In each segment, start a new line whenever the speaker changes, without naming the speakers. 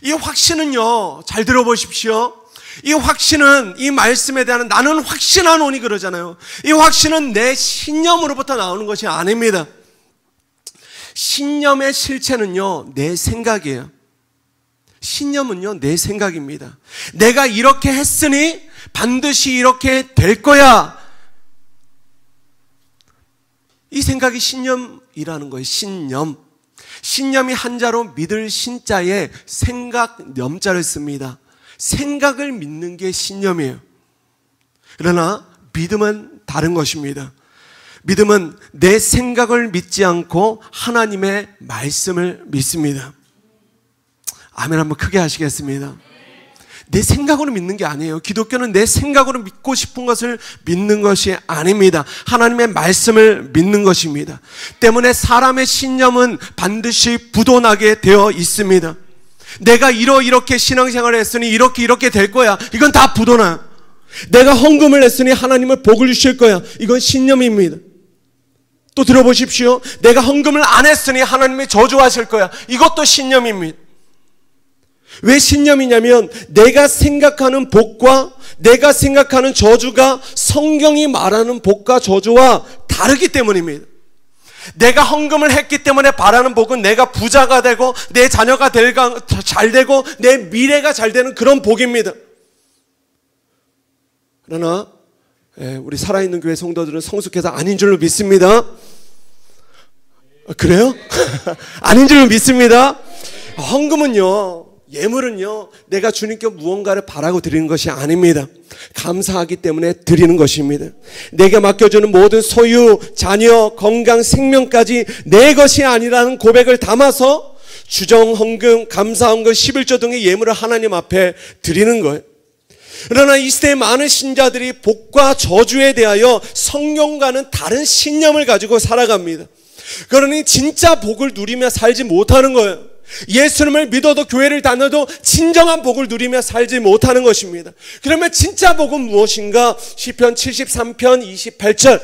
이 확신은요, 잘 들어보십시오. 이 확신은, 이 말씀에 대한 나는 확신하노니 그러잖아요. 이 확신은 내 신념으로부터 나오는 것이 아닙니다. 신념의 실체는요, 내 생각이에요. 신념은요, 내 생각입니다. 내가 이렇게 했으니 반드시 이렇게 될 거야. 이 생각이 신념이라는 거예요. 신념. 신념이 한자로 믿을 신자에 생각 염자를 씁니다. 생각을 믿는 게 신념이에요. 그러나 믿음은 다른 것입니다. 믿음은 내 생각을 믿지 않고 하나님의 말씀을 믿습니다. 아멘 한번 크게 하시겠습니다. 내 생각으로 믿는 게 아니에요. 기독교는 내 생각으로 믿고 싶은 것을 믿는 것이 아닙니다. 하나님의 말씀을 믿는 것입니다. 때문에 사람의 신념은 반드시 부도나게 되어 있습니다. 내가 이렇게 신앙생활을 했으니 이렇게 될 거야. 이건 다 부도나요. 내가 헌금을 했으니 하나님은 복을 주실 거야. 이건 신념입니다. 또 들어보십시오. 내가 헌금을 안 했으니 하나님이 저주하실 거야. 이것도 신념입니다. 왜 신념이냐면 내가 생각하는 복과 내가 생각하는 저주가 성경이 말하는 복과 저주와 다르기 때문입니다. 내가 헌금을 했기 때문에 바라는 복은 내가 부자가 되고 내 자녀가 잘 되고 내 미래가 잘 되는 그런 복입니다. 그러나 우리 살아있는 교회 성도들은 성숙해서 아닌 줄로 믿습니다. 그래요? 아닌 줄로 믿습니다. 헌금은요, 예물은요, 내가 주님께 무언가를 바라고 드리는 것이 아닙니다. 감사하기 때문에 드리는 것입니다. 내게 맡겨주는 모든 소유, 자녀, 건강, 생명까지 내 것이 아니라는 고백을 담아서 주정, 헌금, 감사 헌금, 11조 등의 예물을 하나님 앞에 드리는 거예요. 그러나 이 시대의 많은 신자들이 복과 저주에 대하여 성경과는 다른 신념을 가지고 살아갑니다. 그러니 진짜 복을 누리며 살지 못하는 거예요. 예수님을 믿어도 교회를 다녀도 진정한 복을 누리며 살지 못하는 것입니다. 그러면 진짜 복은 무엇인가? 시편 73편 28절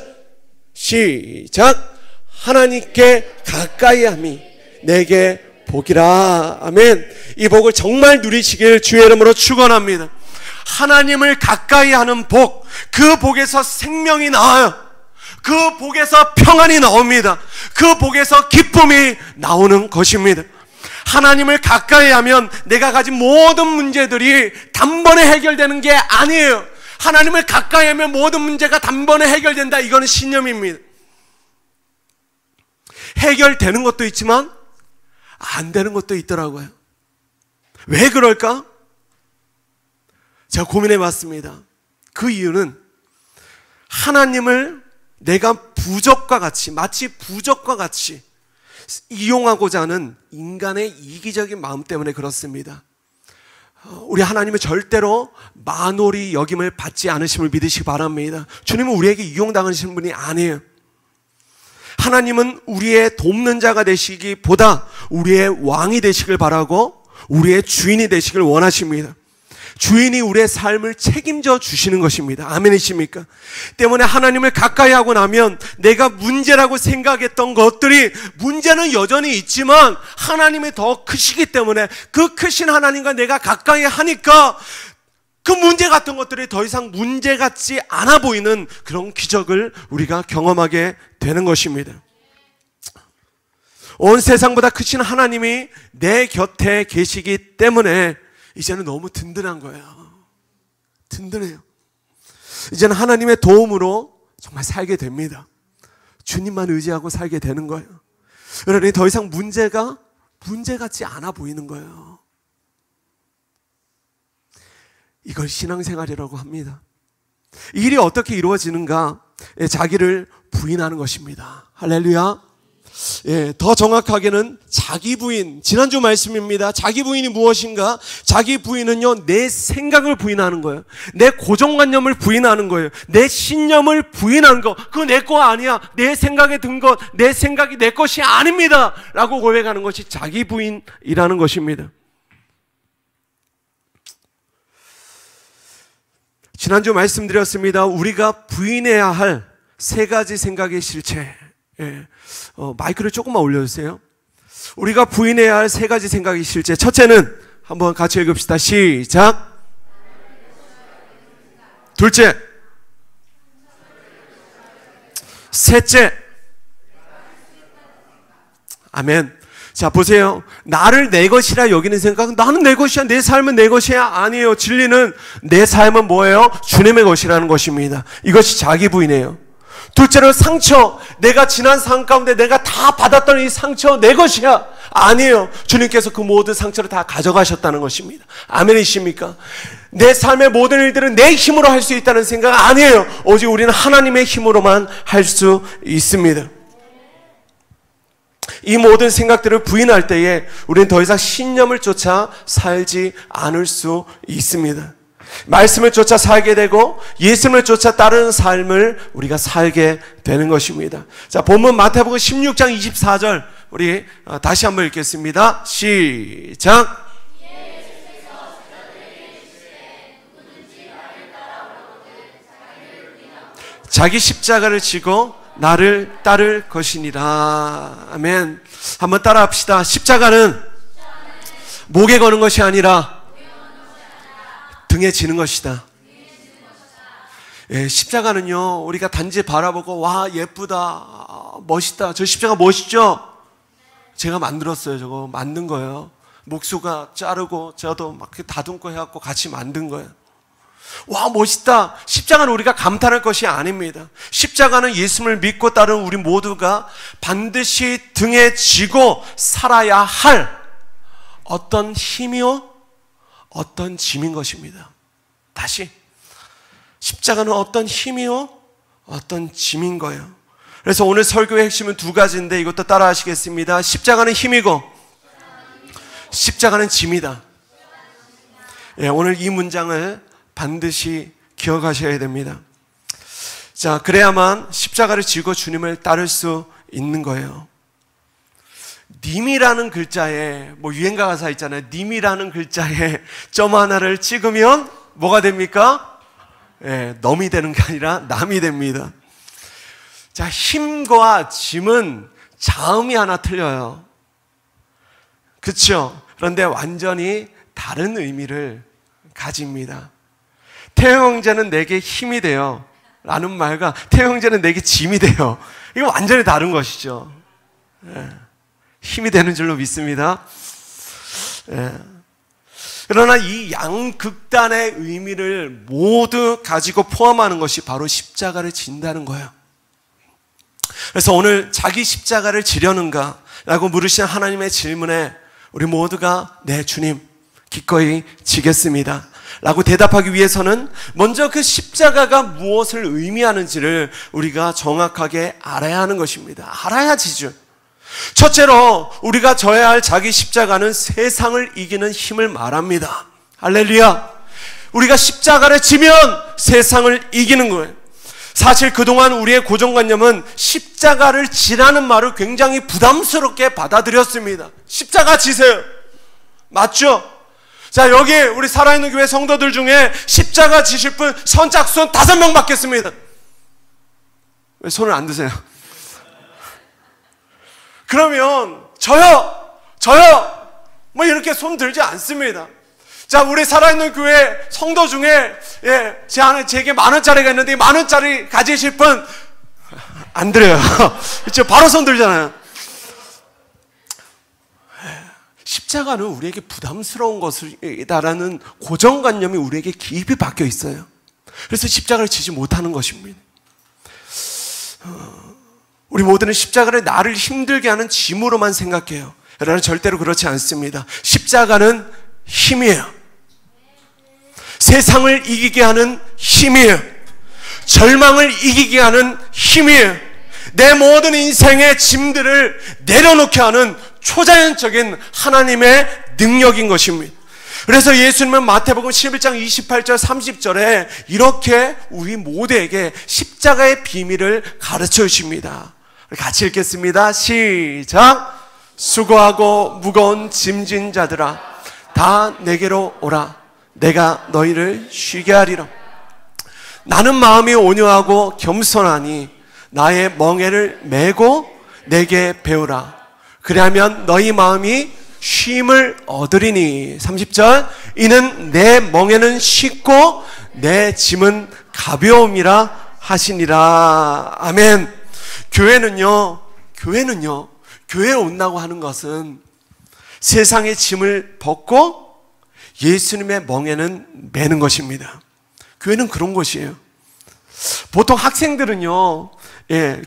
시작. 하나님께 가까이 함이 내게 복이라. 아멘. 이 복을 정말 누리시길 주의 이름으로 축원합니다. 하나님을 가까이 하는 복, 그 복에서 생명이 나와요. 그 복에서 평안이 나옵니다. 그 복에서 기쁨이 나오는 것입니다. 하나님을 가까이 하면 내가 가진 모든 문제들이 단번에 해결되는 게 아니에요. 하나님을 가까이 하면 모든 문제가 단번에 해결된다. 이거는 신념입니다. 해결되는 것도 있지만 안 되는 것도 있더라고요. 왜 그럴까? 제가 고민해 봤습니다. 그 이유는 하나님을 내가 부적과 같이, 마치 부적과 같이 이용하고자 하는 인간의 이기적인 마음 때문에 그렇습니다. 우리 하나님은 절대로 만홀히 여김을 받지 않으심을 믿으시기 바랍니다. 주님은 우리에게 이용당하시는 분이 아니에요. 하나님은 우리의 돕는 자가 되시기보다 우리의 왕이 되시길 바라고 우리의 주인이 되시길 원하십니다. 주인이 우리의 삶을 책임져 주시는 것입니다. 아멘이십니까? 때문에 하나님을 가까이 하고 나면 내가 문제라고 생각했던 것들이 문제는 여전히 있지만 하나님이 더 크시기 때문에 그 크신 하나님과 내가 가까이 하니까 그 문제 같은 것들이 더 이상 문제 같지 않아 보이는 그런 기적을 우리가 경험하게 되는 것입니다. 온 세상보다 크신 하나님이 내 곁에 계시기 때문에 이제는 너무 든든한 거예요. 든든해요. 이제는 하나님의 도움으로 정말 살게 됩니다. 주님만 의지하고 살게 되는 거예요. 그러니 더 이상 문제가 문제 같지 않아 보이는 거예요. 이걸 신앙생활이라고 합니다. 이 일이 어떻게 이루어지는가? 자기를 부인하는 것입니다. 할렐루야. 더 정확하게는 자기 부인, 지난주 말씀입니다. 자기 부인이 무엇인가? 자기 부인은요, 내 생각을 부인하는 거예요. 내 고정관념을 부인하는 거예요. 내 신념을 부인하는 거. 그거 내 거 아니야. 내 생각에 든 것, 내 생각이 내 것이 아닙니다 라고 고백하는 것이 자기 부인이라는 것입니다. 지난주 말씀드렸습니다. 우리가 부인해야 할 세 가지 생각의 실체. 마이크를 조금만 올려주세요. 우리가 부인해야 할 세 가지 생각의 실체. 첫째는 한번 같이 읽읍시다. 시작. 둘째. 셋째. 아멘. 자, 보세요. 나를 내 것이라 여기는 생각, 나는 내 것이야, 내 삶은 내 것이야. 아니에요. 진리는 내 삶은 뭐예요? 주님의 것이라는 것입니다. 이것이 자기 부인이에요. 둘째로 상처, 내가 지난 삶 가운데 내가 다 받았던 이 상처 내 것이야. 아니에요. 주님께서 그 모든 상처를 다 가져가셨다는 것입니다. 아멘이십니까? 내 삶의 모든 일들은 내 힘으로 할 수 있다는 생각 아니에요. 오직 우리는 하나님의 힘으로만 할 수 있습니다. 이 모든 생각들을 부인할 때에 우리는 더 이상 신념을 쫓아 살지 않을 수 있습니다. 말씀을 쫓아 살게 되고 예수님을 쫓아 따르는 삶을 우리가 살게 되는 것입니다. 자, 본문 마태복음 16장 24절 우리 다시 한번 읽겠습니다. 시작. 자기 십자가를 지고 나를 따를 것이니라. 아멘. 한번 따라 합시다. 십자가는 목에 거는 것이 아니라 등에 지는 것이다. 예, 십자가는요, 우리가 단지 바라보고 와 예쁘다, 멋있다. 저 십자가 멋있죠? 제가 만들었어요. 저거 만든 거예요. 목수가 자르고 저도 막 다듬고 해갖고 같이 만든 거예요. 와 멋있다. 십자가는 우리가 감탄할 것이 아닙니다. 십자가는 예수님을 믿고 따르는 우리 모두가 반드시 등에 지고 살아야 할 어떤 힘이요, 어떤 짐인 것입니다. 다시, 십자가는 어떤 힘이요, 어떤 짐인 거예요. 그래서 오늘 설교의 핵심은 두 가지인데 이것도 따라 하시겠습니다. 십자가는 힘이고 십자가는 짐이다. 예, 오늘 이 문장을 반드시 기억하셔야 됩니다. 자, 그래야만 십자가를 지고 주님을 따를 수 있는 거예요. 님이라는 글자에, 뭐 유행가 가사 있잖아요. 님이라는 글자에 점 하나를 찍으면 뭐가 됩니까? 예, 넘이 되는 게 아니라 남이 됩니다. 자, 힘과 짐은 자음이 하나 틀려요. 그렇죠? 그런데 완전히 다른 의미를 가집니다. 태호 형제는 내게 힘이 돼요 라는 말과 태호 형제는 내게 짐이 돼요. 이거 완전히 다른 것이죠. 예. 힘이 되는 줄로 믿습니다. 예. 그러나 이 양극단의 의미를 모두 가지고 포함하는 것이 바로 십자가를 진다는 거예요. 그래서 오늘 자기 십자가를 지려는가? 라고 물으신 하나님의 질문에 우리 모두가 네 주님 기꺼이 지겠습니다 라고 대답하기 위해서는 먼저 그 십자가가 무엇을 의미하는지를 우리가 정확하게 알아야 하는 것입니다. 알아야 지죠. 첫째로 우리가 져야 할 자기 십자가는 세상을 이기는 힘을 말합니다. 할렐루야. 우리가 십자가를 지면 세상을 이기는 거예요. 사실 그동안 우리의 고정관념은 십자가를 지라는 말을 굉장히 부담스럽게 받아들였습니다. 십자가 지세요. 맞죠? 자, 여기 우리 살아있는 교회 성도들 중에 십자가 지실 분 선착순 5명 받겠습니다. 왜 손을 안 드세요? 그러면 저요 뭐 이렇게 손 들지 않습니다. 자, 우리 살아있는 교회 성도 중에 제게 10,000원짜리가 있는데 10,000원짜리 가지실 분 안 드려요. 그렇죠? 바로 손 들잖아요. 십자가는 우리에게 부담스러운 것이다라는 고정관념이 우리에게 깊이 박혀 있어요. 그래서 십자가를 지지 못하는 것입니다. 우리 모두는 십자가를 나를 힘들게 하는 짐으로만 생각해요. 여러분 절대로 그렇지 않습니다. 십자가는 힘이에요. 세상을 이기게 하는 힘이에요. 절망을 이기게 하는 힘이에요. 내 모든 인생의 짐들을 내려놓게 하는 초자연적인 하나님의 능력인 것입니다. 그래서 예수님은 마태복음 11장 28절 30절에 이렇게 우리 모두에게 십자가의 비밀을 가르쳐 주십니다. 같이 읽겠습니다. 시작. 수고하고 무거운 짐진 자들아 다 내게로 오라. 내가 너희를 쉬게 하리라. 나는 마음이 온유하고 겸손하니 나의 멍에를 메고 내게 배우라. 그리하면 너희 마음이 쉼을 얻으리니. 30절, 이는 내 멍에는 쉽고 내 짐은 가벼움이라 하시니라. 아멘. 교회에 온다고 하는 것은 세상의 짐을 벗고 예수님의 멍에는 매는 것입니다. 교회는 그런 곳이에요. 보통 학생들은요,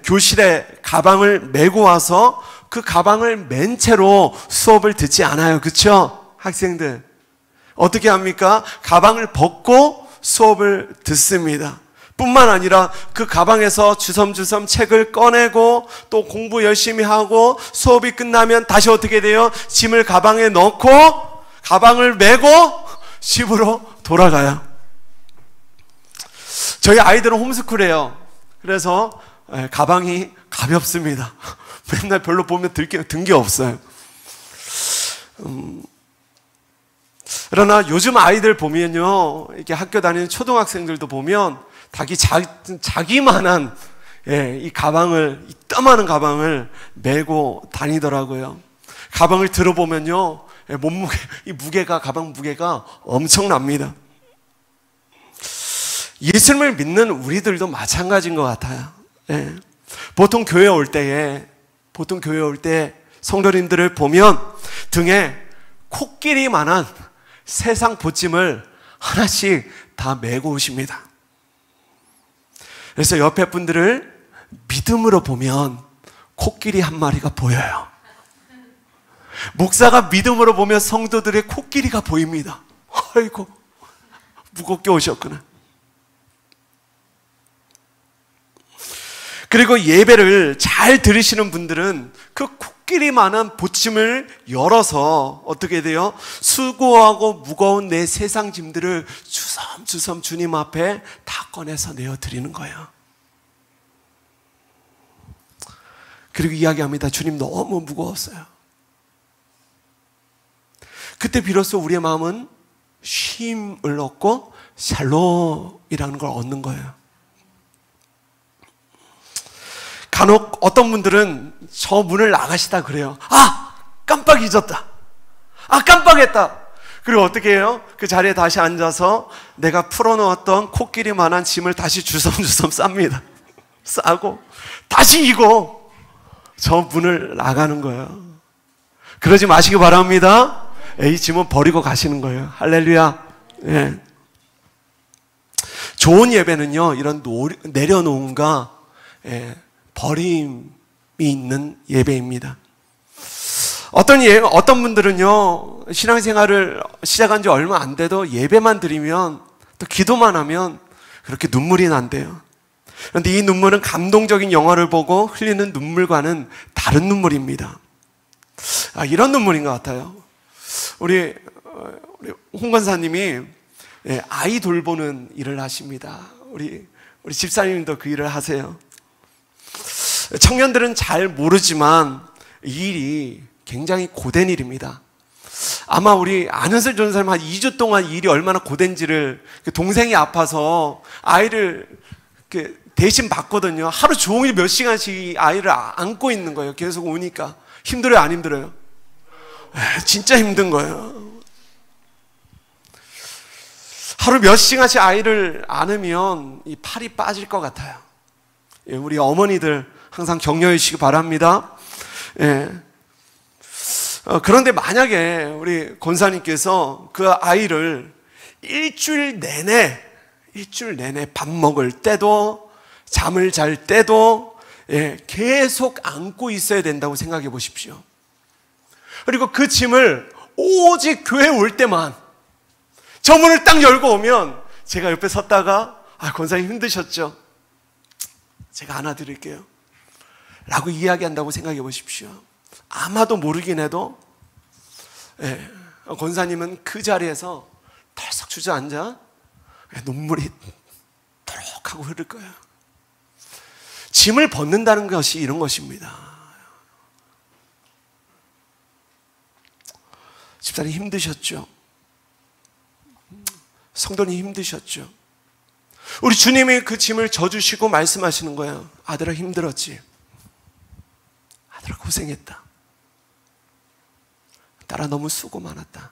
교실에 가방을 메고 와서 그 가방을 맨 채로 수업을 듣지 않아요. 그렇죠? 학생들 어떻게 합니까? 가방을 벗고 수업을 듣습니다. 뿐만 아니라 그 가방에서 주섬주섬 책을 꺼내고 또 공부 열심히 하고 수업이 끝나면 다시 어떻게 돼요? 짐을 가방에 넣고 가방을 메고 집으로 돌아가요. 저희 아이들은 홈스쿨이에요. 그래서 가방이 가볍습니다. 맨날 별로 보면 든 게 없어요. 그러나 요즘 아이들 보면요, 이렇게 학교 다니는 초등학생들도 보면 자기만한 이 가방을, 이따만한 가방을 메고 다니더라고요. 가방을 들어보면요, 가방 무게가 엄청납니다. 예수님을 믿는 우리들도 마찬가지인 것 같아요. 보통 교회 올 때 성도님들을 보면 등에 코끼리만한 세상 보찜을 하나씩 다 메고 오십니다. 그래서 옆에 분들을 믿음으로 보면 코끼리 한 마리가 보여요. 목사가 믿음으로 보면 성도들의 코끼리가 보입니다. 아이고, 무겁게 오셨구나. 그리고 예배를 잘 들으시는 분들은 그 코끼리만한 보침을 열어서 어떻게 돼요? 수고하고 무거운 내 세상 짐들을 주섬주섬 주님 앞에 다 꺼내서 내어드리는 거예요. 그리고 이야기합니다. 주님 너무 무거웠어요. 그때 비로소 우리의 마음은 쉼을 얻고 샬롬이라는 걸 얻는 거예요. 간혹 어떤 분들은 저 문을 나가시다 그래요. 깜빡 잊었다. 깜빡했다. 그리고 어떻게 해요? 그 자리에 다시 앉아서 내가 풀어놓았던 코끼리만한 짐을 다시 주섬주섬 쌉니다. 싸고 다시 이고 저 문을 나가는 거예요. 그러지 마시기 바랍니다. 이 짐은 버리고 가시는 거예요. 할렐루야. 예. 좋은 예배는요, 이런 내려놓음과 버림이 있는 예배입니다. 어떤 분들은요, 신앙생활을 시작한 지 얼마 안 돼도 예배만 드리면, 또 기도만 하면 그렇게 눈물이 난대요. 그런데 이 눈물은 감동적인 영화를 보고 흘리는 눈물과는 다른 눈물입니다. 이런 눈물인 것 같아요. 우리 홍 권사님이 아이 돌보는 일을 하십니다. 우리 집사님도 그 일을 하세요. 청년들은 잘 모르지만 이 일이 굉장히 고된 일입니다. 아마 우리 안은슬 전사님 한 2주 동안 이 일이 얼마나 고된지를, 동생이 아파서 아이를 대신 봤거든요. 하루 종일 몇 시간씩 아이를 안고 있는 거예요. 계속 우니까. 힘들어요, 안 힘들어요? 진짜 힘든 거예요. 하루 몇 시간씩 아이를 안으면 이 팔이 빠질 것 같아요. 우리 어머니들 항상 격려해 주시기 바랍니다. 그런데 만약에 우리 권사님께서 그 아이를 일주일 내내 밥 먹을 때도 잠을 잘 때도 계속 안고 있어야 된다고 생각해 보십시오. 그리고 그 짐을 오직 교회 올 때만 저 문을 딱 열고 오면 제가 옆에 섰다가 권사님 힘드셨죠? 제가 안아드릴게요 라고 이야기한다고 생각해 보십시오. 아마도 모르긴 해도 권사님은 그 자리에서 털썩 주저앉아 눈물이 또록 하고 흐를 거예요. 짐을 벗는다는 것이 이런 것입니다. 집사님 힘드셨죠? 성도님 힘드셨죠? 우리 주님이 그 짐을 져주시고 말씀하시는 거예요. 아들아 힘들었지? 아들아 고생했다. 딸아 너무 수고 많았다.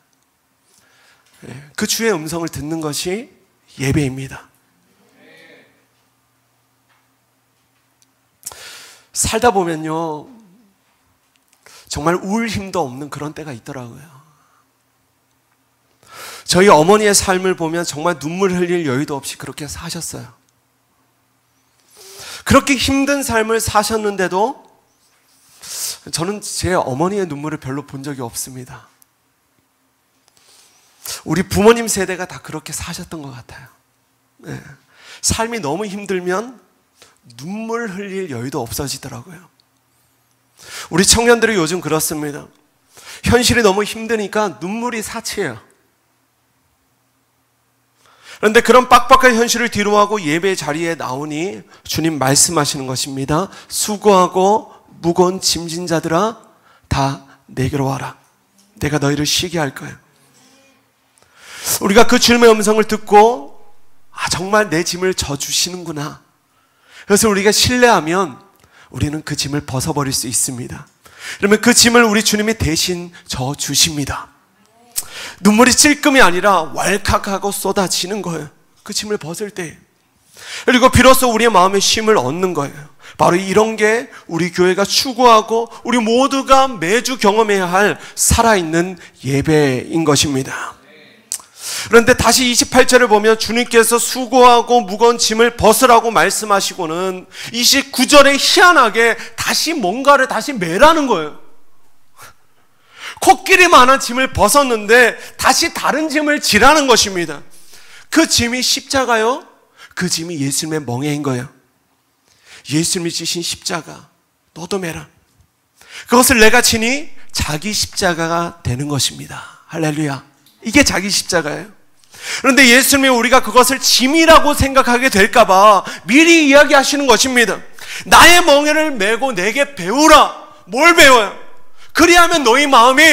그 주의 음성을 듣는 것이 예배입니다. 살다 보면요, 정말 울 힘도 없는 그런 때가 있더라고요. 저희 어머니의 삶을 보면 정말 눈물 흘릴 여유도 없이 그렇게 사셨어요. 그렇게 힘든 삶을 사셨는데도 저는 제 어머니의 눈물을 별로 본 적이 없습니다. 우리 부모님 세대가 다 그렇게 사셨던 것 같아요. 네. 삶이 너무 힘들면 눈물 흘릴 여유도 없어지더라고요. 우리 청년들이 요즘 그렇습니다. 현실이 너무 힘드니까 눈물이 사치예요. 그런데 그런 빡빡한 현실을 뒤로하고 예배 자리에 나오니 주님 말씀하시는 것입니다. 수고하고 무거운 짐진 자들아 다 내게로 와라. 내가 너희를 쉬게 할 거야. 우리가 그 주님의 음성을 듣고 정말 내 짐을 져주시는구나. 그래서 우리가 신뢰하면 우리는 그 짐을 벗어버릴 수 있습니다. 그러면 그 짐을 우리 주님이 대신 져주십니다. 눈물이 찔끔이 아니라 왈칵하고 쏟아지는 거예요. 그 짐을 벗을 때. 그리고 비로소 우리의 마음에 쉼을 얻는 거예요. 바로 이런 게 우리 교회가 추구하고 우리 모두가 매주 경험해야 할 살아있는 예배인 것입니다. 그런데 다시 28절을 보면 주님께서 수고하고 무거운 짐을 벗으라고 말씀하시고는 29절에 희한하게 다시 뭔가를 다시 매라는 거예요. 코끼리만한 짐을 벗었는데 다시 다른 짐을 지라는 것입니다. 그 짐이 십자가요? 그 짐이 예수님의 멍에인 거예요. 예수님이 지신 십자가 너도 매라. 그것을 내가 지니 자기 십자가가 되는 것입니다. 할렐루야. 이게 자기 십자가예요. 그런데 예수님이 우리가 그것을 짐이라고 생각하게 될까봐 미리 이야기하시는 것입니다. 나의 멍에를 메고 내게 배우라. 뭘 배워요? 그리하면 너희 마음이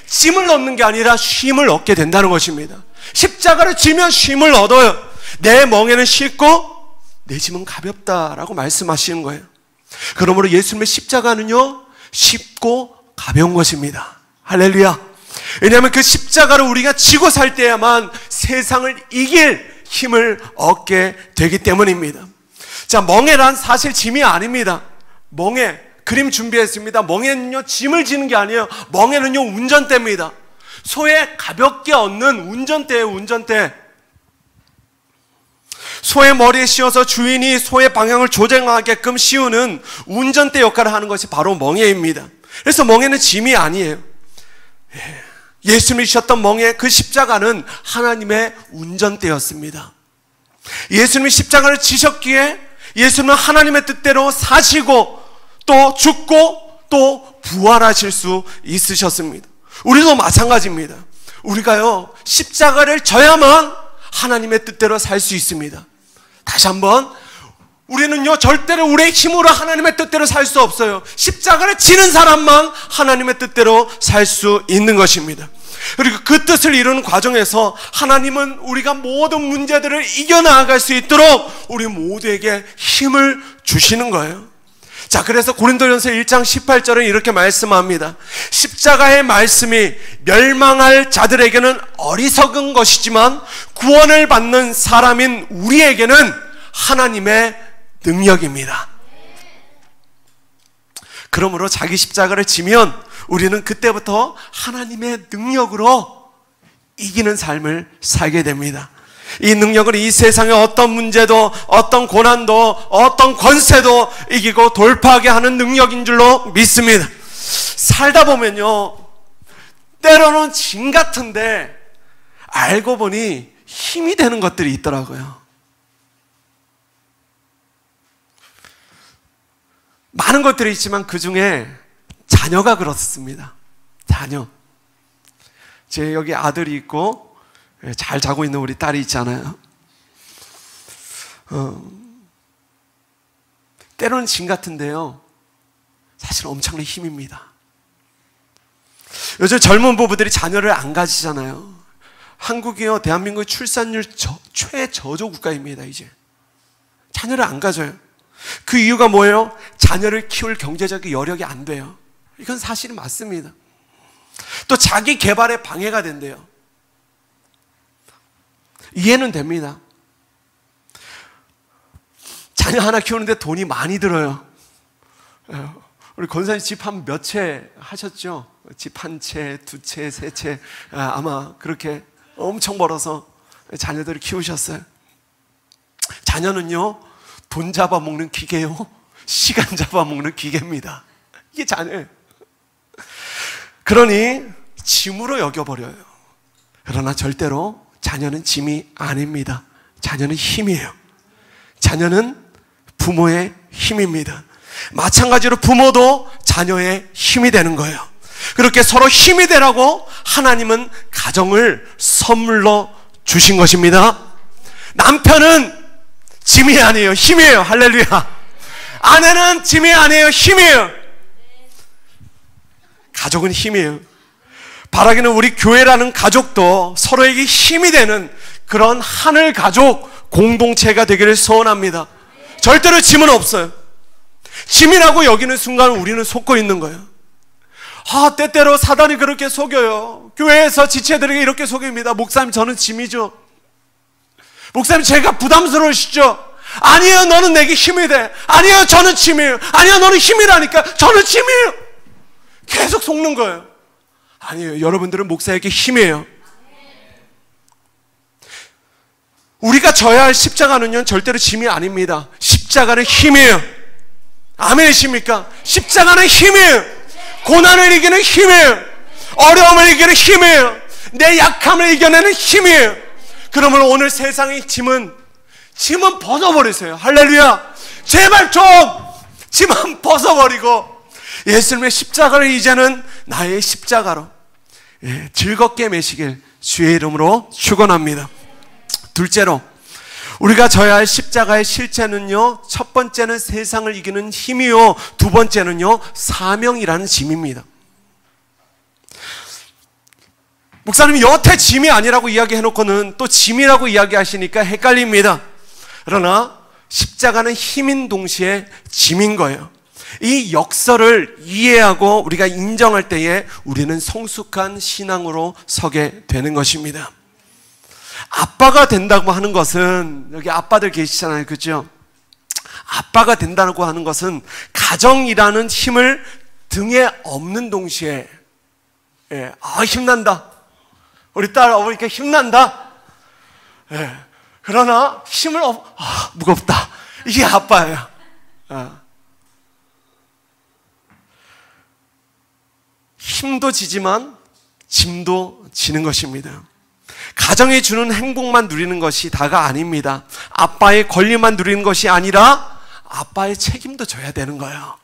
짐을 얻는 게 아니라 쉼을 얻게 된다는 것입니다. 십자가를 지면 쉼을 얻어요. 내 멍에는 쉽고 내 짐은 가볍다라고 말씀하시는 거예요. 그러므로 예수님의 십자가는요, 쉽고 가벼운 것입니다. 할렐루야. 왜냐하면 그 십자가를 우리가 지고 살 때야만 세상을 이길 힘을 얻게 되기 때문입니다. 자, 멍에란 사실 짐이 아닙니다. 멍에, 그림 준비했습니다. 멍에는요, 짐을 지는 게 아니에요. 멍에는요, 운전대입니다. 소에 가볍게 얻는 운전대예요, 운전대. 소의 머리에 씌워서 주인이 소의 방향을 조정하게끔 씌우는 운전대 역할을 하는 것이 바로 멍에입니다. 그래서 멍에는 짐이 아니에요. 예수님이 주셨던 멍에, 그 십자가는 하나님의 운전대였습니다. 예수님이 십자가를 지셨기에 예수님은 하나님의 뜻대로 사시고 또 죽고 또 부활하실 수 있으셨습니다. 우리도 마찬가지입니다. 우리가요, 십자가를 져야만 하나님의 뜻대로 살 수 있습니다. 다시 한번, 우리는요, 절대로 우리의 힘으로 하나님의 뜻대로 살 수 없어요. 십자가를 지는 사람만 하나님의 뜻대로 살 수 있는 것입니다. 그리고 그 뜻을 이루는 과정에서 하나님은 우리가 모든 문제들을 이겨나갈 수 있도록 우리 모두에게 힘을 주시는 거예요. 자, 그래서 고린도전서 1장 18절은 이렇게 말씀합니다. 십자가의 말씀이 멸망할 자들에게는 어리석은 것이지만 구원을 받는 사람인 우리에게는 하나님의 능력입니다. 그러므로 자기 십자가를 지면 우리는 그때부터 하나님의 능력으로 이기는 삶을 살게 됩니다. 이 능력은 이 세상의 어떤 문제도, 어떤 고난도, 어떤 권세도 이기고 돌파하게 하는 능력인 줄로 믿습니다. 살다 보면요, 때로는 짐 같은데 알고 보니 힘이 되는 것들이 있더라고요. 많은 것들이 있지만 그 중에 자녀가 그렇습니다. 자녀. 제 여기 아들이 있고 잘 자고 있는 우리 딸이 있잖아요. 때로는 짐 같은데요, 사실 엄청난 힘입니다. 요즘 젊은 부부들이 자녀를 안 가지잖아요. 한국이요, 대한민국의 출산율 최저조 국가입니다. 이제 자녀를 안 가져요. 그 이유가 뭐예요? 자녀를 키울 경제적 여력이 안 돼요. 이건 사실은 맞습니다. 또 자기 개발에 방해가 된대요. 이해는 됩니다. 자녀 하나 키우는데 돈이 많이 들어요. 우리 권사님 집 한 몇 채 하셨죠? 집 한 채, 두 채, 세 채, 아마 그렇게 엄청 벌어서 자녀들을 키우셨어요. 자녀는요, 돈 잡아먹는 기계요, 시간 잡아먹는 기계입니다. 이게 자녀예요. 그러니 짐으로 여겨버려요. 그러나 절대로 자녀는 짐이 아닙니다. 자녀는 힘이에요. 자녀는 부모의 힘입니다. 마찬가지로 부모도 자녀의 힘이 되는 거예요. 그렇게 서로 힘이 되라고 하나님은 가정을 선물로 주신 것입니다. 남편은 짐이 아니에요. 힘이에요. 할렐루야. 아내는 짐이 아니에요. 힘이에요. 가족은 힘이에요. 바라기는 우리 교회라는 가족도 서로에게 힘이 되는 그런 하늘 가족 공동체가 되기를 소원합니다. 절대로 짐은 없어요. 짐이라고 여기는 순간 우리는 속고 있는 거예요. 때때로 사단이 그렇게 속여요. 교회에서 지체들에게 이렇게 속입니다. 목사님, 저는 짐이죠. 목사님, 제가 부담스러우시죠? 아니에요, 너는 내게 힘이 돼. 아니에요, 저는 짐이에요. 아니에요, 너는 힘이라니까. 저는 짐이에요. 계속 속는 거예요. 아니에요, 여러분들은 목사에게 힘이에요. 우리가 져야 할 십자가는요, 절대로 짐이 아닙니다. 십자가는 힘이에요. 아멘이십니까? 십자가는 힘이에요. 고난을 이기는 힘이에요. 어려움을 이기는 힘이에요. 내 약함을 이겨내는 힘이에요. 그러면 오늘 세상의 짐은 벗어버리세요. 할렐루야. 제발 좀 짐은 벗어버리고 예수님의 십자가를 이제는 나의 십자가로 즐겁게 매시길 주의 이름으로 축원합니다. 둘째로, 우리가 져야 할 십자가의 실체는요, 첫 번째는 세상을 이기는 힘이요, 두 번째는요, 사명이라는 짐입니다. 목사님이 여태 짐이 아니라고 이야기해놓고는 또 짐이라고 이야기하시니까 헷갈립니다. 그러나 십자가는 힘인 동시에 짐인 거예요. 이 역설을 이해하고 우리가 인정할 때에 우리는 성숙한 신앙으로 서게 되는 것입니다. 아빠가 된다고 하는 것은, 여기 아빠들 계시잖아요, 그죠? 아빠가 된다고 하는 것은 가정이라는 힘을 등에 업는 동시에 힘난다, 우리 딸 어머니까 힘난다, 그러나 힘을 무겁다, 이게 아빠예요. 힘도 지지만 짐도 지는 것입니다. 가정이 주는 행복만 누리는 것이 다가 아닙니다. 아빠의 권리만 누리는 것이 아니라 아빠의 책임도 져야 되는 거예요.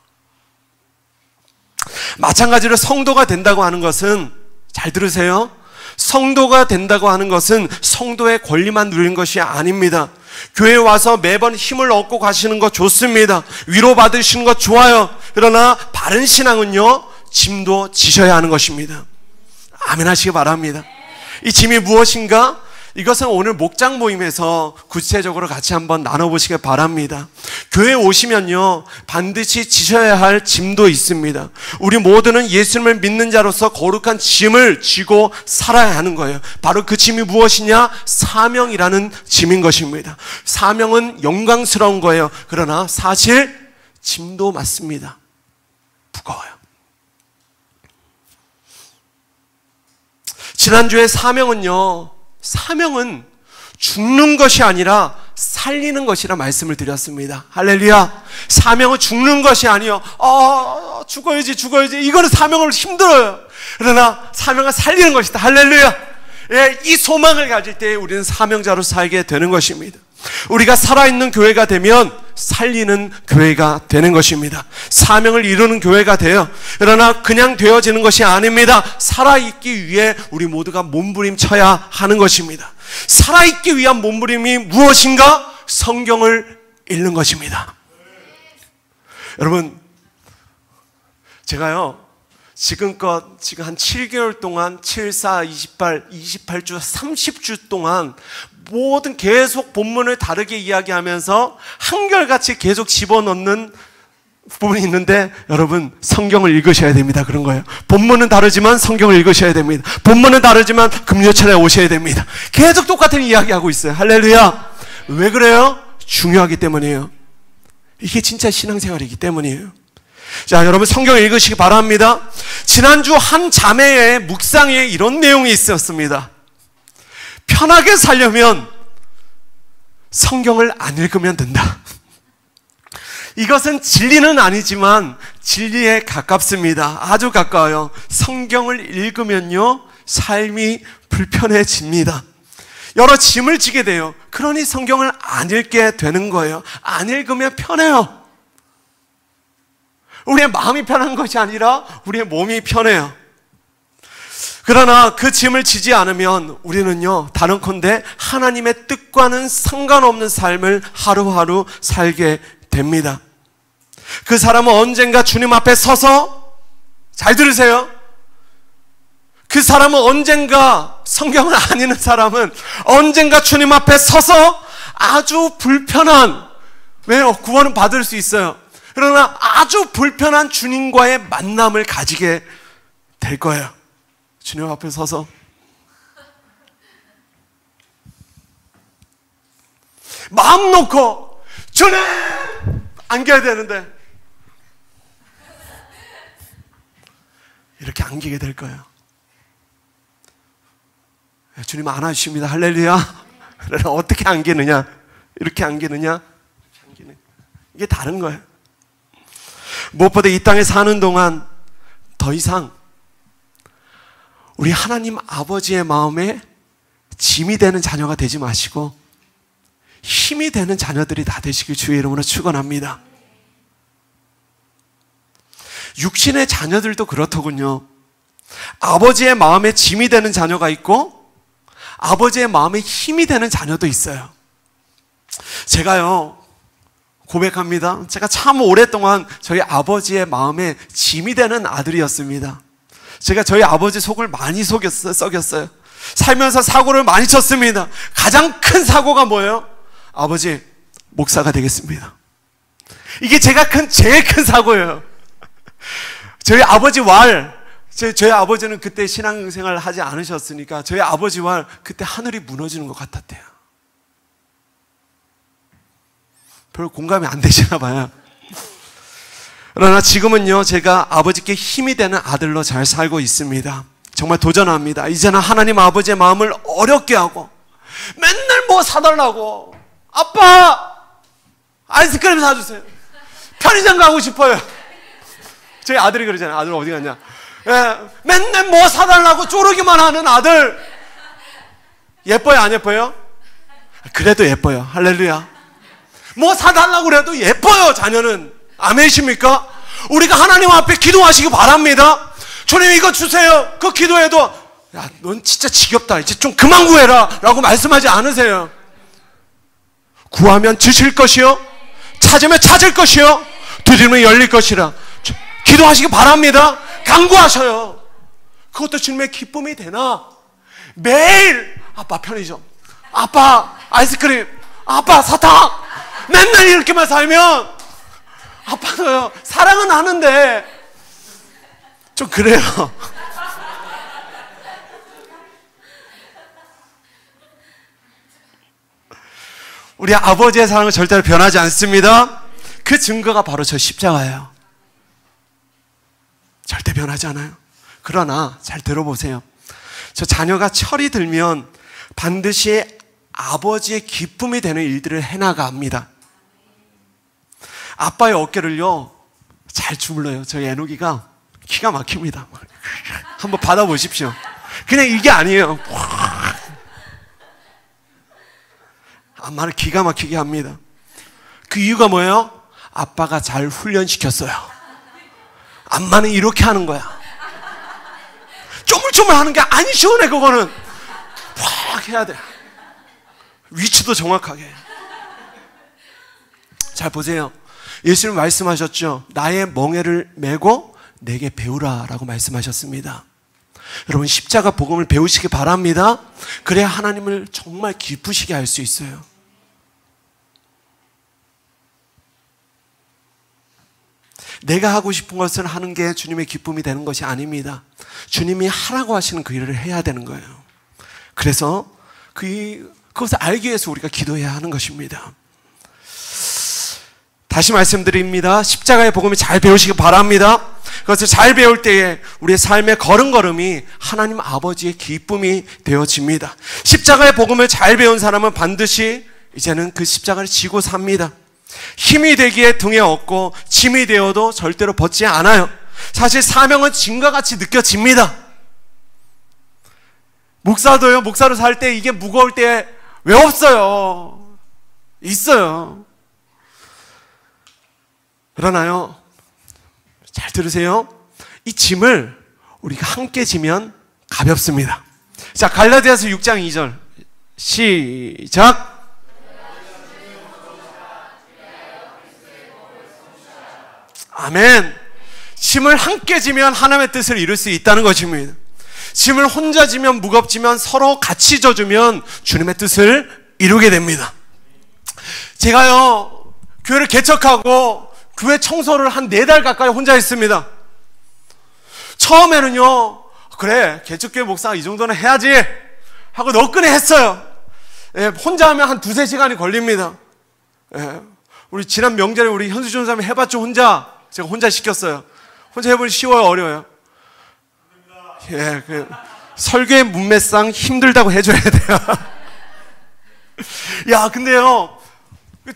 마찬가지로 성도가 된다고 하는 것은, 잘 들으세요, 성도가 된다고 하는 것은 성도의 권리만 누리는 것이 아닙니다. 교회에 와서 매번 힘을 얻고 가시는 거 좋습니다. 위로받으시는 거 좋아요. 그러나 바른 신앙은요, 짐도 지셔야 하는 것입니다. 아멘 하시기 바랍니다. 이 짐이 무엇인가? 이것은 오늘 목장 모임에서 구체적으로 같이 한번 나눠보시길 바랍니다. 교회에 오시면요, 반드시 지셔야 할 짐도 있습니다. 우리 모두는 예수님을 믿는 자로서 거룩한 짐을 지고 살아야 하는 거예요. 바로 그 짐이 무엇이냐? 사명이라는 짐인 것입니다. 사명은 영광스러운 거예요. 그러나 사실 짐도 맞습니다. 무거워요. 지난주에 사명은 죽는 것이 아니라 살리는 것이라 말씀을 드렸습니다. 할렐루야. 사명은 죽는 것이 아니요, 죽어야지 이거는 사명을 힘들어요. 그러나 사명은 살리는 것이다. 할렐루야. 이 소망을 가질 때 우리는 사명자로 살게 되는 것입니다. 우리가 살아있는 교회가 되면 살리는 교회가 되는 것입니다. 사명을 이루는 교회가 돼요. 그러나 그냥 되어지는 것이 아닙니다. 살아있기 위해 우리 모두가 몸부림쳐야 하는 것입니다. 살아있기 위한 몸부림이 무엇인가? 성경을 읽는 것입니다. 여러분, 제가요, 지금껏 한 7개월 동안 7, 4, 28, 28주, 30주 동안 모든 계속 본문을 다르게 이야기하면서 한결같이 계속 집어넣는 부분이 있는데 여러분 성경을 읽으셔야 됩니다. 그런 거예요. 본문은 다르지만 성경을 읽으셔야 됩니다. 본문은 다르지만 금요철에 오셔야 됩니다. 계속 똑같은 이야기하고 있어요. 할렐루야. 왜 그래요? 중요하기 때문이에요. 이게 진짜 신앙생활이기 때문이에요. 자, 여러분 성경 읽으시기 바랍니다. 지난주 한 자매의 묵상에 이런 내용이 있었습니다. 편하게 살려면 성경을 안 읽으면 된다. 이것은 진리는 아니지만 진리에 가깝습니다. 아주 가까워요. 성경을 읽으면요, 삶이 불편해집니다. 여러 짐을 지게 돼요. 그러니 성경을 안 읽게 되는 거예요. 안 읽으면 편해요. 우리의 마음이 편한 것이 아니라 우리의 몸이 편해요. 그러나 그 짐을 지지 않으면 우리는요, 다른컨대 하나님의 뜻과는 상관없는 삶을 하루하루 살게 됩니다. 그 사람은 언젠가 주님 앞에 서서, 잘 들으세요, 그 사람은 언젠가, 성경을 안 읽는 사람은 언젠가 주님 앞에 서서 아주 불편한, 왜요? 구원은 받을 수 있어요. 그러나 아주 불편한 주님과의 만남을 가지게 될 거예요. 주님 앞에 서서 마음 놓고 주님 안겨야 되는데 이렇게 안기게 될 거예요. 주님 안아주십니다. 할렐루야. 그러나 어떻게 안기느냐? 이렇게 안기느냐? 이게 다른 거예요. 무엇보다 이 땅에 사는 동안 더 이상 우리 하나님 아버지의 마음에 짐이 되는 자녀가 되지 마시고 힘이 되는 자녀들이 다 되시길 주의 이름으로 축원합니다. 육신의 자녀들도 그렇더군요. 아버지의 마음에 짐이 되는 자녀가 있고 아버지의 마음에 힘이 되는 자녀도 있어요. 제가요, 고백합니다. 제가 참 오랫동안 저희 아버지의 마음에 짐이 되는 아들이었습니다. 제가 저희 아버지 속을 많이 썩였어요. 살면서 사고를 많이 쳤습니다. 가장 큰 사고가 뭐예요? 아버지, 목사가 되겠습니다. 이게 제가 제일 큰 사고예요. 저희 아버지 저희 아버지는 그때 신앙생활을 하지 않으셨으니까 저희 아버지 그때 하늘이 무너지는 것 같았대요. 별로 공감이 안 되시나 봐요. 그러나 지금은요, 제가 아버지께 힘이 되는 아들로 잘 살고 있습니다. 정말 도전합니다. 이제는 하나님 아버지의 마음을 어렵게 하고 맨날 뭐 사달라고, 아빠 아이스크림 사주세요, 편의점 가고 싶어요. 저희 아들이 그러잖아요. 아들 어디 갔냐? 예, 맨날 뭐 사달라고 쪼르기만 하는 아들. 예뻐요 안 예뻐요? 그래도 예뻐요. 할렐루야. 뭐 사달라고 그래도 예뻐요. 자녀는. 아멘이십니까? 우리가 하나님 앞에 기도하시기 바랍니다. 주님 이거 주세요. 그 기도해도 야, 넌 진짜 지겹다, 이제 좀 그만 구해라 라고 말씀하지 않으세요. 구하면 주실 것이요, 찾으면 찾을 것이요, 두드리면 열릴 것이라 기도하시기 바랍니다. 간구하셔요. 그것도 주님의 기쁨이 되나? 매일 아빠 편의점, 아빠 아이스크림, 아빠 사탕, 맨날 이렇게만 살면 아빠도요, 사랑은 하는데 좀 그래요. 우리 아버지의 사랑은 절대로 변하지 않습니다. 그 증거가 바로 저 십자가예요. 절대 변하지 않아요. 그러나 잘 들어보세요. 저 자녀가 철이 들면 반드시 아버지의 기쁨이 되는 일들을 해나갑니다. 아빠의 어깨를요, 잘 주물러요. 저희 애누기가 기가 막힙니다. 한번 받아보십시오. 그냥 이게 아니에요. 엄마를 기가 막히게 합니다. 그 이유가 뭐예요? 아빠가 잘 훈련시켰어요. 엄마는 이렇게 하는 거야. 쪼물쪼물 하는 게 안 시원해. 그거는 팍 해야 돼. 위치도 정확하게. 잘 보세요. 예수님 말씀하셨죠. 나의 멍에를 메고 내게 배우라 라고 말씀하셨습니다. 여러분 십자가 복음을 배우시기 바랍니다. 그래야 하나님을 정말 기쁘시게 할 수 있어요. 내가 하고 싶은 것을 하는 게 주님의 기쁨이 되는 것이 아닙니다. 주님이 하라고 하시는 그 일을 해야 되는 거예요. 그래서 그것을 알기 위해서 우리가 기도해야 하는 것입니다. 다시 말씀드립니다. 십자가의 복음을 잘 배우시기 바랍니다. 그것을 잘 배울 때에 우리의 삶의 걸음걸음이 하나님 아버지의 기쁨이 되어집니다. 십자가의 복음을 잘 배운 사람은 반드시 이제는 그 십자가를 지고 삽니다. 힘이 되기에 등에 업고 짐이 되어도 절대로 벗지 않아요. 사실 사명은 짐과 같이 느껴집니다. 목사도요, 목사로 살 때 이게 무거울 때 왜 없어요? 있어요. 그러나요, 잘 들으세요. 이 짐을 우리가 함께 지면 가볍습니다. 자, 갈라디아서 6장 2절 시작. 아멘. 짐을 함께 지면 하나님의 뜻을 이룰 수 있다는 것입니다. 짐을 혼자 지면 무겁지만 서로 같이 져주면 주님의 뜻을 이루게 됩니다. 제가요, 교회를 개척하고 교회 청소를 한 4달 가까이 혼자 했습니다. 처음에는요, 그래, 개척교회 목사가 이 정도는 해야지 하고 너끈히 했어요. 예, 혼자 하면 한 2-3시간이 걸립니다. 예, 우리 지난 명절에 우리 현수 전사님 해봤죠, 혼자? 제가 혼자 시켰어요. 혼자 해보니 쉬워요, 어려워요? 예, 설교의 문매상 힘들다고 해줘야 돼요. 야, 근데요,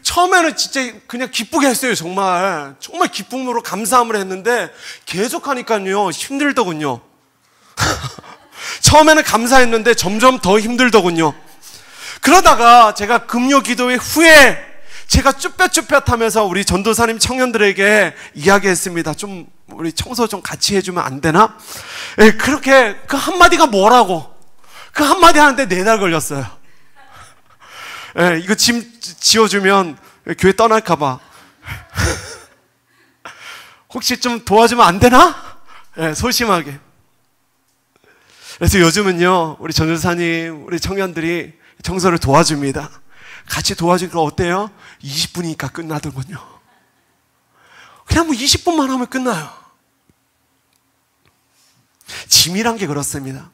처음에는 진짜 그냥 기쁘게 했어요. 정말 기쁨으로 감사함을 했는데 계속 하니까요 힘들더군요. 처음에는 감사했는데 점점 더 힘들더군요. 그러다가 제가 금요 기도회 후에 제가 쭈뼛쭈뼛하면서 우리 전도사님 청년들에게 이야기했습니다. 좀 우리 청소 좀 같이 해주면 안 되나? 예, 그렇게 그 한마디가 뭐라고? 그 한마디 하는데 4달 걸렸어요. 예, 이거 짐 지워주면 교회 떠날까봐. 혹시 좀 도와주면 안 되나? 예, 소심하게. 그래서 요즘은요, 우리 전도사님, 우리 청년들이 청소를 도와줍니다. 같이 도와주니까 어때요? 20분이니까 끝나더군요. 그냥 뭐 20분만 하면 끝나요. 짐이란 게 그렇습니다.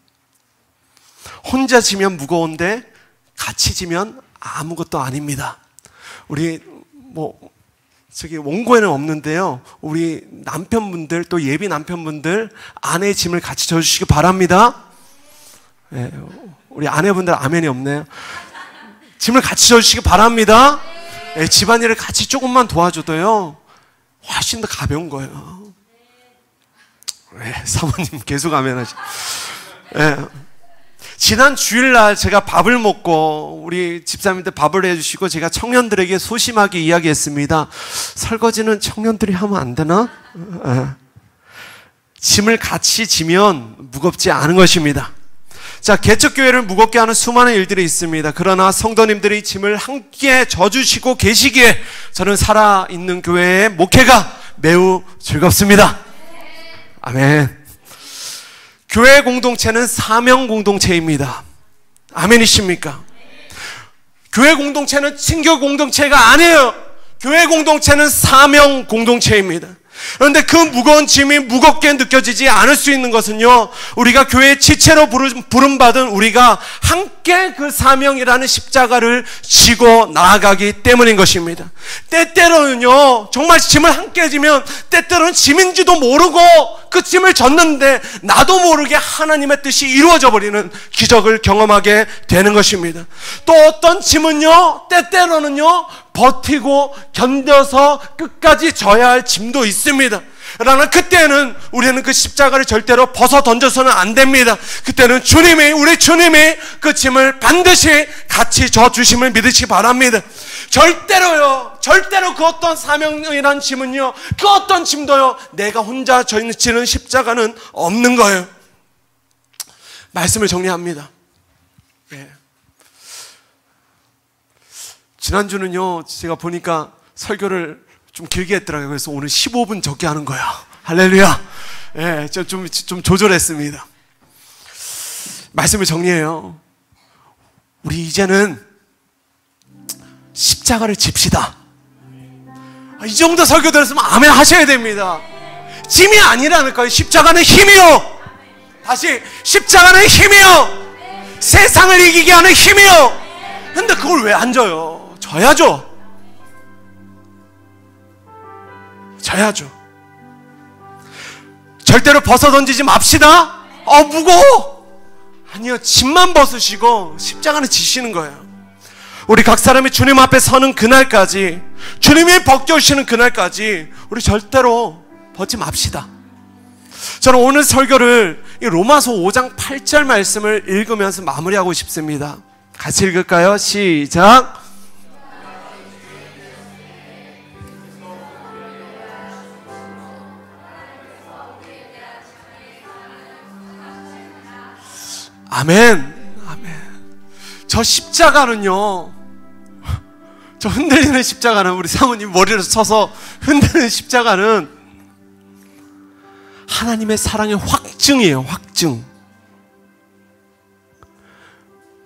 혼자 지면 무거운데 같이 지면 아무것도 아닙니다. 우리 저기 원고에는 없는데요, 우리 남편분들, 또 예비 남편분들 아내의 짐을 같이 져주시기 바랍니다. 네, 우리 아내분들 아멘이 없네요. 짐을 같이 져주시기 바랍니다. 네, 집안일을 같이 조금만 도와줘도요 훨씬 더 가벼운 거예요. 네, 사모님 계속 아멘하시. 네. 지난 주일날 제가 밥을 먹고 우리 집사님들 밥을 해주시고 제가 청년들에게 소심하게 이야기했습니다. 설거지는 청년들이 하면 안 되나? 짐을 같이 지면 무겁지 않은 것입니다. 자, 개척교회를 무겁게 하는 수많은 일들이 있습니다. 그러나 성도님들이 짐을 함께 져주시고 계시기에 저는 살아있는 교회의 목회가 매우 즐겁습니다. 아멘. 교회 공동체는 사명 공동체입니다. 아멘이십니까? 교회 공동체는 친교 공동체가 아니에요. 교회 공동체는 사명 공동체입니다. 그런데 그 무거운 짐이 무겁게 느껴지지 않을 수 있는 것은요, 우리가 교회의 지체로 부름받은 우리가 함께 그 사명이라는 십자가를 지고 나아가기 때문인 것입니다. 때때로는요, 정말 짐을 함께 지면 때때로는 짐인지도 모르고 그 짐을 졌는데 나도 모르게 하나님의 뜻이 이루어져 버리는 기적을 경험하게 되는 것입니다. 또 어떤 짐은요, 때때로는요 버티고 견뎌서 끝까지 져야 할 짐도 있습니다. 그러나 그때는 우리는 그 십자가를 절대로 벗어 던져서는 안 됩니다. 그때는 우리 주님이 그 짐을 반드시 같이 져주심을 믿으시기 바랍니다. 절대로 그 어떤 사명이란 짐은요, 그 어떤 짐도요, 내가 혼자 지는 십자가는 없는 거예요. 말씀을 정리합니다. 네. 지난주는요, 제가 보니까 설교를 좀 길게 했더라고요. 그래서 오늘 15분 적게 하는 거야. 할렐루야. 예, 좀 조절했습니다. 말씀을 정리해요. 우리 이제는 십자가를 집시다. 이 정도 설교 들었으면 아멘 하셔야 됩니다. 짐이 아니라는 거예요. 십자가는 힘이요. 다시, 십자가는 힘이요. 세상을 이기게 하는 힘이요. 근데 그걸 왜 안 져요? 져야죠. 져야죠. 절대로 벗어던지지 맙시다. 무거워. 아니요, 짐만 벗으시고 십자가는 지시는 거예요. 우리 각 사람이 주님 앞에 서는 그날까지, 주님이 벗겨주시는 그날까지 우리 절대로 벗지 맙시다. 저는 오늘 설교를 이 로마서 5장 8절 말씀을 읽으면서 마무리하고 싶습니다. 같이 읽을까요? 시작. 아멘. 아멘. 저 십자가는요, 저 흔들리는 십자가는, 우리 사모님 머리를 쳐서 흔드는 십자가는 하나님의 사랑의 확증이에요. 확증.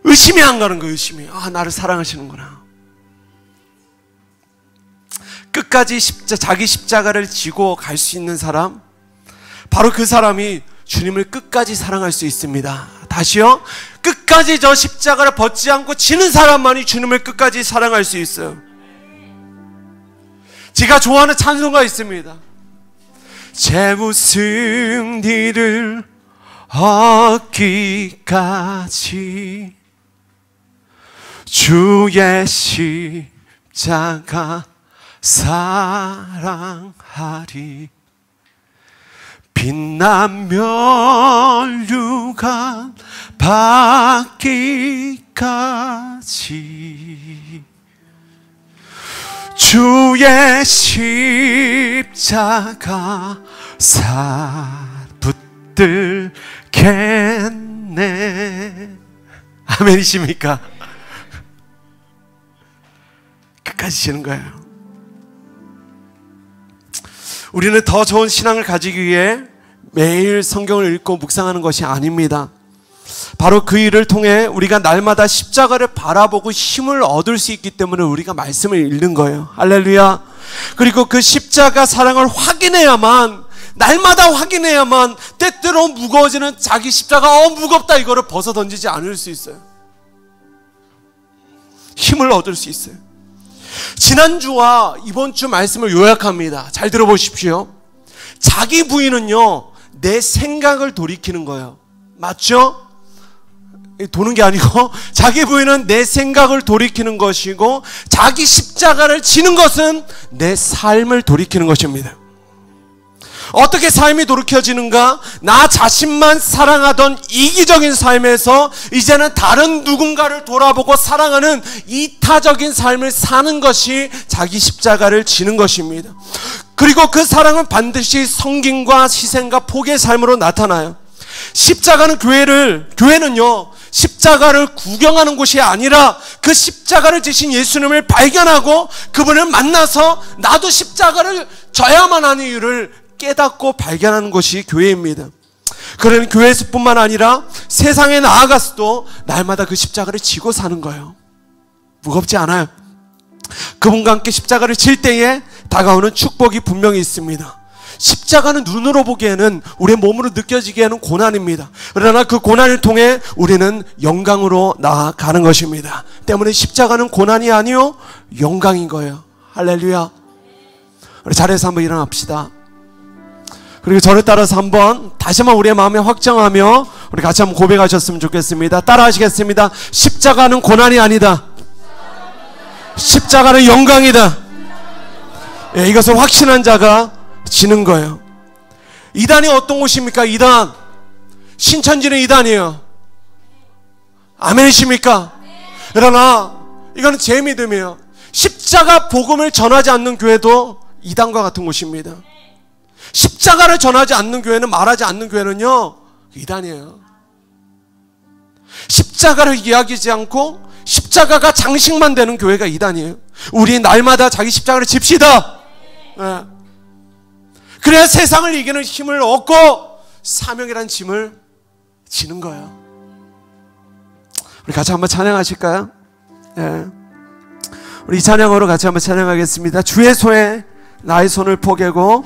의심이 안 가는 거예요. 의심이. 나를 사랑하시는구나. 끝까지 자기 십자가를 지고 갈 수 있는 사람, 바로 그 사람이 주님을 끝까지 사랑할 수 있습니다. 다시요. 끝까지 저 십자가를 벗지 않고 지는 사람만이 주님을 끝까지 사랑할 수 있어요. 제가 좋아하는 찬송가 있습니다. 제 무슨 일을 얻기까지 주의 십자가 사랑하리. 빛난 멸류관 받기까지 주의 십자가 붙들겠네. 아멘이십니까? 끝까지 지는 거예요. 우리는 더 좋은 신앙을 가지기 위해 매일 성경을 읽고 묵상하는 것이 아닙니다. 바로 그 일을 통해 우리가 날마다 십자가를 바라보고 힘을 얻을 수 있기 때문에 우리가 말씀을 읽는 거예요. 할렐루야. 그리고 그 십자가 사랑을 확인해야만, 날마다 확인해야만 때때로 무거워지는 자기 십자가, 무겁다, 이거를 벗어 던지지 않을 수 있어요. 힘을 얻을 수 있어요. 지난주와 이번 주 말씀을 요약합니다. 잘 들어보십시오. 자기 부인은요, 내 생각을 돌이키는 거예요. 맞죠? 도는 게 아니고, 자기 부인은 내 생각을 돌이키는 것이고, 자기 십자가를 지는 것은 내 삶을 돌이키는 것입니다. 어떻게 삶이 돌이켜지는가? 나 자신만 사랑하던 이기적인 삶에서 이제는 다른 누군가를 돌아보고 사랑하는 이타적인 삶을 사는 것이 자기 십자가를 지는 것입니다. 그리고 그 사랑은 반드시 섬김과 희생과 포기의 삶으로 나타나요. 십자가는 교회는요, 십자가를 구경하는 곳이 아니라 그 십자가를 지신 예수님을 발견하고 그분을 만나서 나도 십자가를 져야만 하는 이유를 깨닫고 발견하는 것이 교회입니다. 그러니 교회에서뿐만 아니라 세상에 나아가서도 날마다 그 십자가를 지고 사는 거예요. 무겁지 않아요. 그분과 함께 십자가를 질 때에 다가오는 축복이 분명히 있습니다. 십자가는 눈으로 보기에는 우리의 몸으로 느껴지기에는 고난입니다. 그러나 그 고난을 통해 우리는 영광으로 나아가는 것입니다. 때문에 십자가는 고난이 아니요, 영광인 거예요. 할렐루야. 우리 자리에서 한번 일어납시다. 그리고 저를 따라서 한번 다시 한번 우리의 마음에 확정하며 우리 같이 한번 고백하셨으면 좋겠습니다. 따라 하시겠습니다. 십자가는 고난이 아니다. 십자가는 영광이다. 예, 이것을 확신한 자가 지는 거예요. 이단이 어떤 곳입니까? 이단. 신천지는 이단이에요. 아멘이십니까? 그러나 이거는 제 믿음이에요. 십자가 복음을 전하지 않는 교회도 이단과 같은 곳입니다. 십자가를 전하지 않는 교회는, 말하지 않는 교회는요, 이단이에요. 십자가를 이야기하지 않고 십자가가 장식만 되는 교회가 이단이에요. 우리 날마다 자기 십자가를 집시다. 네. 그래야 세상을 이기는 힘을 얻고 사명이란 짐을 지는 거예요. 우리 같이 한번 찬양하실까요? 네. 우리 이 찬양으로 같이 한번 찬양하겠습니다. 주의 손에 나의 손을 포개고